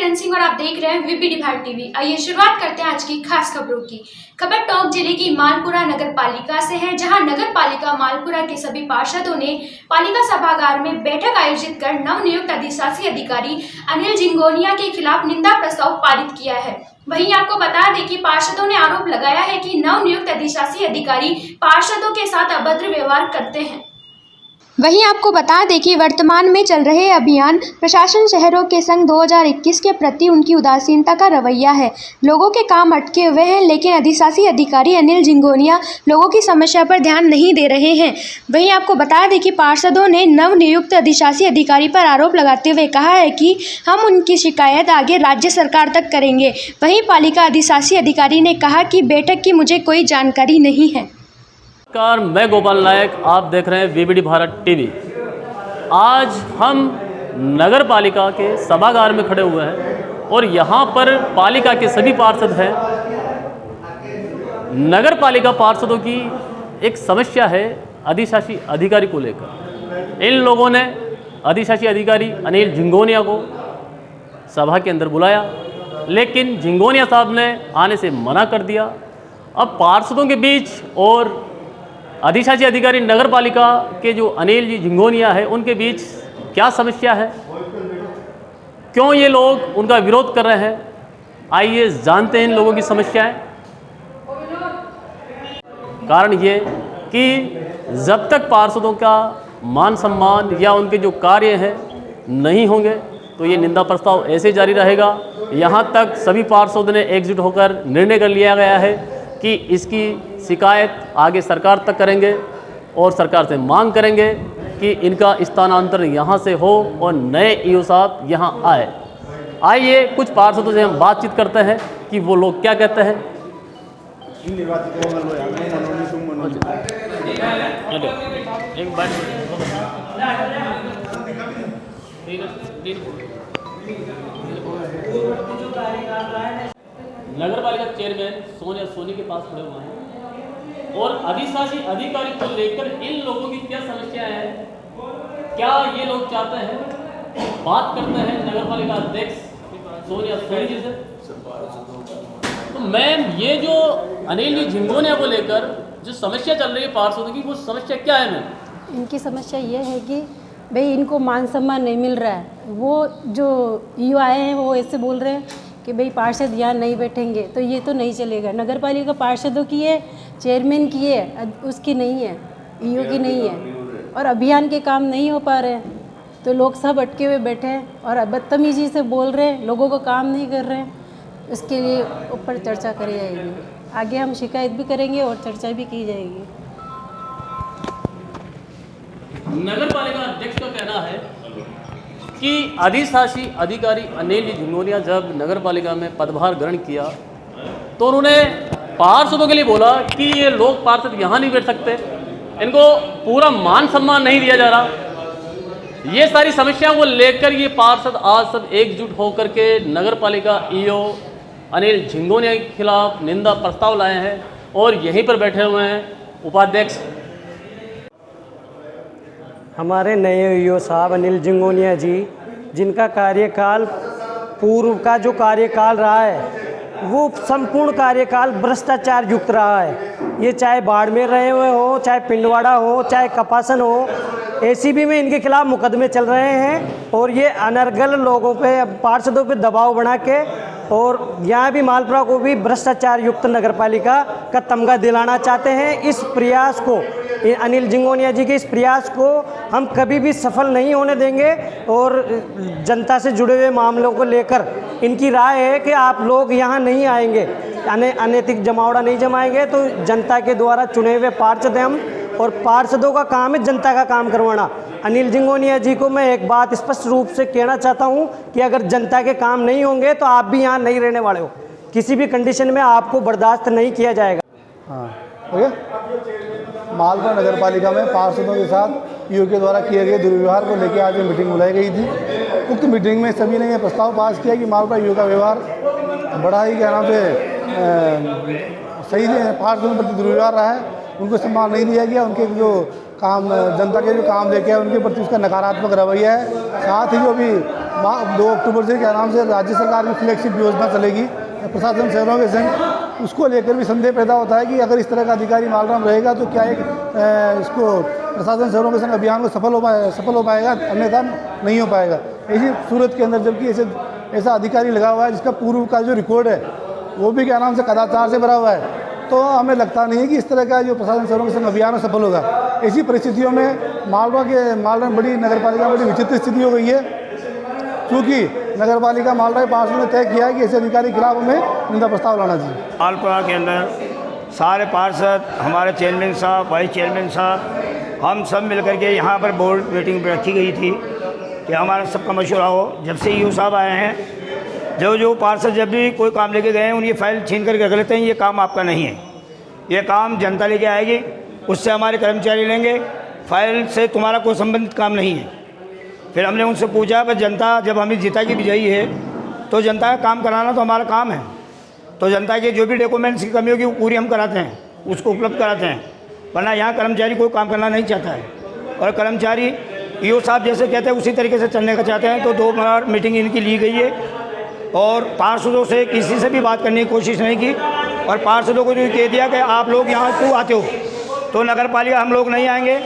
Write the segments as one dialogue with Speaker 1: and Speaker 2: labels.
Speaker 1: किरण सिंह और आप देख रहे हैं वीपीडी भारत टीवी। आइए शुरुआत करते हैं आज की खास खबरों की। खबर टोंक जिले की मालपुरा नगर पालिका से है, जहां नगर पालिका मालपुरा के सभी पार्षदों ने पालिका सभागार में बैठक आयोजित कर नवनियुक्त अधिशासी अधिकारी अनिल झिंगोनिया के खिलाफ निंदा प्रस्ताव पारित किया है। वहीं आपको बता दें कि पार्षदों ने आरोप लगाया है कि नवनियुक्त अधिशासी अधिकारी पार्षदों के साथ अभद्र व्यवहार करते हैं। वहीं आपको बता दें कि वर्तमान में चल रहे अभियान प्रशासन शहरों के संग 2021 के प्रति उनकी उदासीनता का रवैया है। लोगों के काम अटके हुए हैं, लेकिन अधिशासी अधिकारी अनिल झिंगोनिया लोगों की समस्या पर ध्यान नहीं दे रहे हैं। वहीं आपको बता दें कि पार्षदों ने नवनियुक्त अधिशासी अधिकारी पर आरोप लगाते हुए कहा है कि हम उनकी शिकायत आगे राज्य सरकार तक करेंगे। वहीं पालिका अधिशासी अधिकारी ने कहा कि बैठक की मुझे कोई जानकारी नहीं है।
Speaker 2: नमस्कार, मैं गोपाल नायक, आप देख रहे हैं वीपीडी भारत टीवी। आज हम नगर पालिका के सभागार में खड़े हुए हैं और यहाँ पर पालिका के सभी पार्षद हैं। नगर पालिका पार्षदों की एक समस्या है अधिशासी अधिकारी को लेकर। इन लोगों ने अधिशासी अधिकारी अनिल झिंगोनिया को सभा के अंदर बुलाया, लेकिन झिंगोनिया साहब ने आने से मना कर दिया। अब पार्षदों के बीच और अधिशासी अधिकारी नगर पालिका के जो अनिल जी झिंगोनिया है उनके बीच क्या समस्या है, क्यों ये लोग उनका विरोध कर रहे हैं, आइए जानते हैं इन लोगों की समस्याएं। कारण ये कि जब तक पार्षदों का मान सम्मान या उनके जो कार्य हैं नहीं होंगे तो ये निंदा प्रस्ताव ऐसे जारी रहेगा। यहाँ तक सभी पार्षदों ने एकजुट होकर निर्णय कर लिया गया है कि इसकी शिकायत आगे सरकार तक करेंगे और सरकार से मांग करेंगे कि इनका स्थानांतरण यहाँ से हो और नए ईओ साहब यहाँ आए। आइए कुछ पार्षदों से हम बातचीत करते हैं कि वो लोग क्या कहते हैं। नगर पालिका चेयरमैन सोनिया सोनी के पास खड़े हुए हैं और अधिशासी अधिकारी को लेकर इन लोगों की क्या समस्याएं हैं, क्या ये लोग चाहते हैं, बात करते हैं नगर पालिका अध्यक्ष सोनिया सोनी जी से। तो मैम, ये जो अनिल जी झिंगोनिया को लेकर जो समस्या चल रही है पार्षदों की, वो समस्या क्या है मैम?
Speaker 3: इनकी समस्या ये है कि भाई इनको मान सम्मान नहीं मिल रहा है। वो जो ईओ आए हैं वो ऐसे बोल रहे हैं कि भाई पार्षद यहाँ नहीं बैठेंगे, तो ये तो नहीं चलेगा। नगर पालिका पार्षदों की है, चेयरमैन की है, उसकी नहीं है, ईओ की नहीं है, और अभियान के काम नहीं हो पा रहे हैं। तो लोग सब अटके हुए बैठे हैं और बदतमीजी से बोल रहे हैं, लोगों को काम नहीं कर रहे हैं। उसके लिए ऊपर चर्चा करी जाएगी, आगे हम शिकायत भी करेंगे और चर्चा भी की जाएगी।
Speaker 2: नगर पालिका अध्यक्ष का कहना है कि अधिशासी अधिकारी अनिल झिंगोनिया जब नगर पालिका में पदभार ग्रहण किया तो उन्होंने पार्षदों के लिए बोला कि ये लोग पार्षद यहाँ नहीं बैठ सकते, इनको पूरा मान सम्मान नहीं दिया जा रहा। ये सारी समस्याओं को लेकर ये पार्षद आज सब एकजुट होकर के नगर पालिका ईओ अनिल झिंगोनिया के खिलाफ निंदा प्रस्ताव लाए हैं और यहीं पर बैठे हुए हैं उपाध्यक्ष।
Speaker 4: हमारे नए ईओ साहब अनिल झिंगोनिया जी, जिनका कार्यकाल पूर्व का जो कार्यकाल रहा है वो संपूर्ण कार्यकाल भ्रष्टाचार युक्त रहा है। ये चाहे बाड़मेर रहे हुए हो, चाहे पिंडवाड़ा हो, चाहे कपासन हो, एसीबी में इनके खिलाफ मुकदमे चल रहे हैं और ये अनर्गल लोगों पे, पार्षदों पे दबाव बना के और यहाँ भी मालपुरा को भी भ्रष्टाचार युक्त नगर पालिका का तमगा दिलाना चाहते हैं। इस प्रयास को, अनिल झिंगोनिया जी के इस प्रयास को हम कभी भी सफल नहीं होने देंगे और जनता से जुड़े हुए मामलों को लेकर इनकी राय है कि आप लोग यहाँ नहीं आएंगे, अनैतिक जमावड़ा नहीं जमाएंगे, तो जनता के द्वारा चुने हुए पार्षद हैं हम और पार्षदों का काम है जनता का काम करवाना। अनिल झिंगोनिया जी को मैं एक बात स्पष्ट रूप से कहना चाहता हूँ कि अगर जनता के काम नहीं होंगे तो आप भी यहाँ नहीं रहने वाले हो, किसी भी कंडीशन में आपको बर्दाश्त नहीं किया जाएगा।
Speaker 5: हाँ, ओके। मालपुरा नगर पालिका में पार्षदों के साथ ईओ के द्वारा किए गए दुर्व्यवहार को लेकर आज मीटिंग बुलाई गई थी। उक्त मीटिंग में सभी ने यह प्रस्ताव पास किया कि मालपुरा ईओ का व्यवहार बड़ा ही, क्या नाम से, सही पार्षदों के प्रति दुर्व्यवहार रहा है, उनको सम्मान नहीं दिया गया, उनके जो काम, जनता के जो काम लेके आए उनके प्रति उसका नकारात्मक रवैया है। साथ ही जो भी 2 अक्टूबर से क्या नाम से राज्य सरकार की फ्लैगशिप योजना चलेगी प्रशासन शहरों के संग, उसको लेकर भी संदेह पैदा होता है कि अगर इस तरह का अधिकारी मालराम रहेगा तो क्या एक इसको प्रशासन शहरों के संग अभियान को सफल हो पाएगा, अन्यथा नहीं हो पाएगा। इसी सूरत के अंदर जबकि ऐसा अधिकारी लगा हुआ है जिसका पूर्व का जो रिकॉर्ड है वो भी क्या नाम से कदाचार से भरा हुआ है, तो हमें लगता नहीं है कि इस तरह का जो प्रशासन शहरों के संग अभियान सफल होगा। ऐसी परिस्थितियों में मालवा में बड़ी नगरपालिका में बड़ी विचित्र स्थिति हो गई है, क्योंकि नगरपालिका मालवा पार्षद ने तय किया है कि ऐसे अधिकारी के खिलाफ हमें निंदा प्रस्ताव लाना चाहिए।
Speaker 6: मालपुरा के अंदर सारे पार्षद, हमारे चेयरमैन साहब, वाइस चेयरमैन साहब, हम सब मिलकर के यहाँ पर बोर्ड मीटिंग रखी गई थी कि हमारा सबका मशवरा हो। जब से ईओ साहब आए हैं, जो पार्षद जब भी कोई काम लेके गए हैं उनकी फ़ाइल छीन करके रख लेते हैं, ये काम आपका नहीं है, ये काम जनता लेके आएगी, उससे हमारे कर्मचारी लेंगे, फाइल से तुम्हारा कोई संबंधित काम नहीं है। फिर हमने उनसे पूछा, पर जनता जब हमें जीता की विजयी है तो जनता का काम कराना तो हमारा काम है, तो जनता के जो भी डॉक्यूमेंट्स की कमी होगी वो पूरी हम कराते हैं, उसको उपलब्ध कराते हैं, वरना यहाँ कर्मचारी कोई काम करना नहीं चाहता है। और कर्मचारी ईओ साहब जैसे कहते हैं उसी तरीके से चलने का चाहते हैं। तो 2 बार मीटिंग इनकी ली गई है और पार्षदों से किसी से भी बात करने की कोशिश नहीं की, और पार्षदों को जो कह दिया कि आप लोग यहाँ क्यों आते हो, तो नगरपालिका हम लोग नहीं आएंगे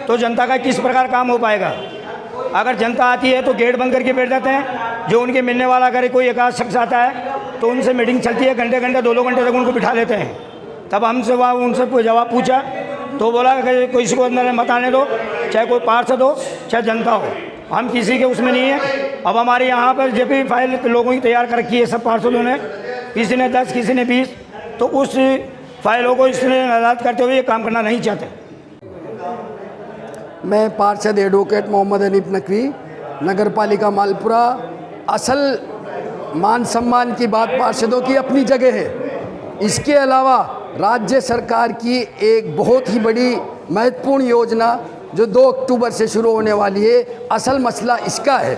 Speaker 6: तो जनता का किस प्रकार काम हो पाएगा। अगर जनता आती है तो गेट बंद करके बैठ जाते हैं, जो उनके मिलने वाला अगर कोई एकाध शख्स आता है तो उनसे मीटिंग चलती है, घंटे 2-2 घंटे तक उनको बिठा लेते हैं। तब हमसे वहाँ उनसे कोई जवाब पूछा तो बोला कि किसी को अंदर मत आने दो, चाहे कोई पार्षद हो चाहे जनता हो, हम किसी के उसमें नहीं है। अब हमारे यहाँ पर जब भी फाइल लोगों की तैयार कर रखी है सब पार्षदों ने, किसी ने 10 किसी ने 20, तो उस फाइलों को इसने नाराज करते हुए ये काम करना नहीं चाहते।
Speaker 7: मैं पार्षद एडवोकेट मोहम्मद हनीफ नकवी, नगर पालिका मालपुरा। असल मान सम्मान की बात पार्षदों की अपनी जगह है, इसके अलावा राज्य सरकार की एक बहुत ही बड़ी महत्वपूर्ण योजना जो 2 अक्टूबर से शुरू होने वाली है, असल मसला इसका है,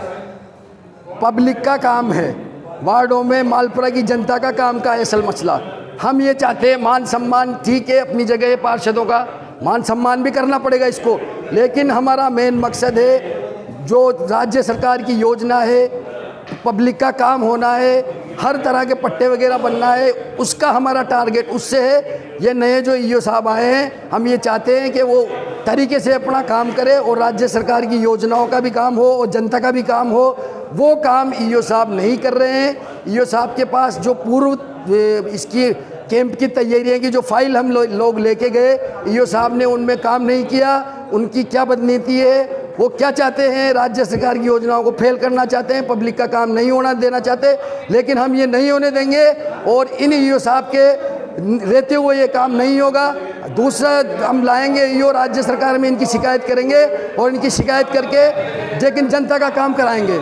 Speaker 7: पब्लिक का काम है, वार्डों में मालपुरा की जनता का काम का है असल मसला। हम ये चाहते हैं मान सम्मान ठीक है अपनी जगह है, पार्षदों का मान सम्मान भी करना पड़ेगा इसको, लेकिन हमारा मेन मकसद है जो राज्य सरकार की योजना है, पब्लिक का काम होना है, हर तरह के पट्टे वगैरह बनना है, उसका हमारा टारगेट उससे है। ये नए जो ईओ साहब आए हैं, हम ये चाहते हैं कि वो तरीके से अपना काम करे और राज्य सरकार की योजनाओं का भी काम हो और जनता का भी काम हो। वो काम ईओ साहब नहीं कर रहे हैं। ईओ साहब के पास जो पूर्व इसकी कैंप की तैयारियाँ की जो फाइल हम लोग लेके गए, ईओ साहब ने उनमें काम नहीं किया। उनकी क्या बदनीति है, वो क्या चाहते हैं, राज्य सरकार की योजनाओं को फेल करना चाहते हैं, पब्लिक का काम नहीं होना देना चाहते, लेकिन हम ये नहीं होने देंगे और इन ईओ साहब के रहते हुए ये काम नहीं होगा। दूसरा हम लाएंगे ईओ, राज्य सरकार में इनकी शिकायत करेंगे और इनकी शिकायत करके लेकिन जनता का काम कराएंगे।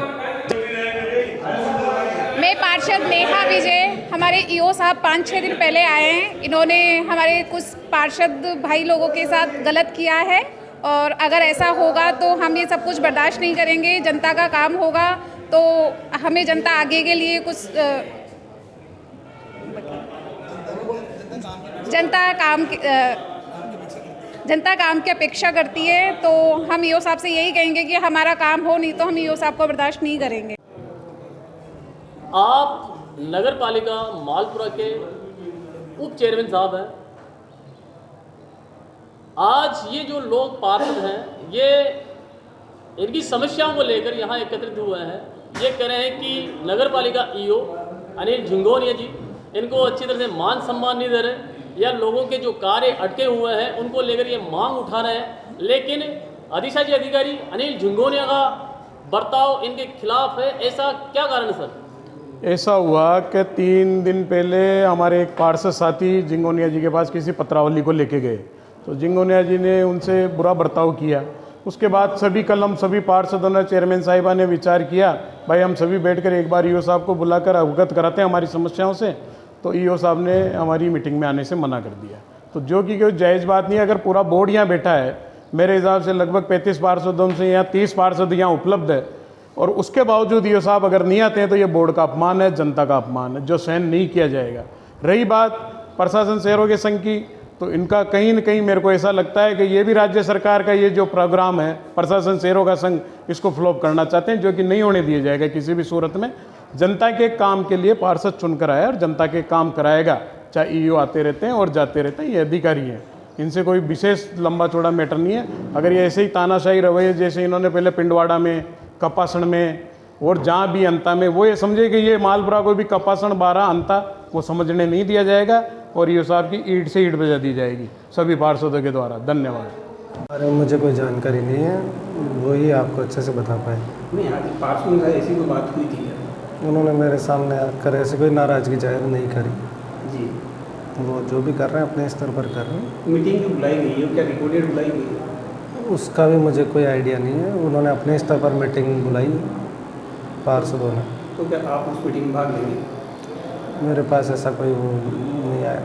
Speaker 8: मैं पार्षद नेहा विजय, हमारे ईओ साहब 5-6 दिन पहले आए हैं। इन्होंने हमारे कुछ पार्षद भाई लोगों के साथ गलत किया है और अगर ऐसा होगा तो हम ये सब कुछ बर्दाश्त नहीं करेंगे। जनता का काम होगा तो हमें जनता आगे के लिए कुछ जनता काम की अपेक्षा करती है, तो हम ईओ साहब से यही कहेंगे कि हमारा काम हो, नहीं तो हम ईओ साहब को बर्दाश्त नहीं करेंगे।
Speaker 2: आप नगर पालिका मालपुरा के उप चेयरमैन साहब हैं। आज ये जो लोग पार्षद हैं, ये इनकी समस्याओं को लेकर यहाँ एकत्रित हुए हैं। ये कह रहे हैं कि नगर पालिका ईओ अनिल झिंगोनिया जी इनको अच्छी तरह से मान सम्मान नहीं दे रहे, या लोगों के जो कार्य अटके हुए हैं उनको लेकर ये मांग उठा रहे हैं, लेकिन अधिशासी अधिकारी अनिल झिंगोनिया का बर्ताव इनके खिलाफ है। ऐसा क्या कारण है सर?
Speaker 9: ऐसा हुआ कि 3 दिन पहले हमारे एक पार्षद साथी झिंगोनिया जी के पास किसी पत्रावली को लेके गए, तो झिंगोनिया जी ने उनसे बुरा बर्ताव किया। उसके बाद सभी पार्षदों ने, चेयरमैन साहिबा ने विचार किया, भाई हम सभी बैठकर एक बार ईओ साहब को बुलाकर अवगत कराते हैं हमारी समस्याओं से। तो ईओ साहब ने हमारी मीटिंग में आने से मना कर दिया, तो जो कि कोई जायज़ बात नहीं है। अगर पूरा बोर्ड यहाँ बैठा है, मेरे हिसाब से लगभग 35 पार्षदों से यहाँ 30 पार्षद यहाँ उपलब्ध है, और उसके बावजूद ईओ साहब अगर नहीं आते हैं तो ये बोर्ड का अपमान है, जनता का अपमान है, जो सहन नहीं किया जाएगा। रही बात प्रशासन शहरों के संघ की, तो इनका कहीं न कहीं मेरे को ऐसा लगता है कि ये भी राज्य सरकार का ये जो प्रोग्राम है प्रशासन शहरों का संघ, इसको फ्लॉप करना चाहते हैं, जो कि नहीं होने दिया जाएगा किसी भी सूरत में। जनता के काम के लिए पार्षद चुनकर आया और जनता के काम कराएगा, चाहे ईओ आते रहते हैं और जाते रहते हैं, ये अधिकारी हैं, इनसे कोई विशेष लंबा चौड़ा मैटर नहीं है। अगर ये ऐसे ही तानाशाही रवैये जैसे इन्होंने पहले पिंडवाड़ा में, कपासण में और जहाँ भी अंता में, वो ये समझे कि ये मालपुरा को भी कपासण 12 अंता वो समझने नहीं दिया जाएगा और ईओ साहब की ईंट से ईंट बजा दी जाएगी सभी पार्षदों के द्वारा। धन्यवाद।
Speaker 10: अरे मुझे कोई जानकारी नहीं है, वही आपको अच्छे से बता पाए।
Speaker 11: नहीं, आज पार्षद से ऐसी कोई बात हुई थी?
Speaker 10: उन्होंने मेरे सामने आकर ऐसे कोई नाराज़गी जाहिर नहीं करी
Speaker 11: जी।
Speaker 10: वो जो भी कर रहे हैं अपने स्तर पर कर रहे हैं।
Speaker 11: मीटिंग जो बुलाई गई है क्या रिकॉर्डेड बुलाई गई है?
Speaker 10: उसका भी मुझे कोई आइडिया नहीं है। उन्होंने अपने स्तर पर मीटिंग बुलाई पार्षदों ने।
Speaker 11: तो क्या आप उस मीटिंग में भाग लेंगे?
Speaker 10: मेरे पास ऐसा कोई वो नहीं आया।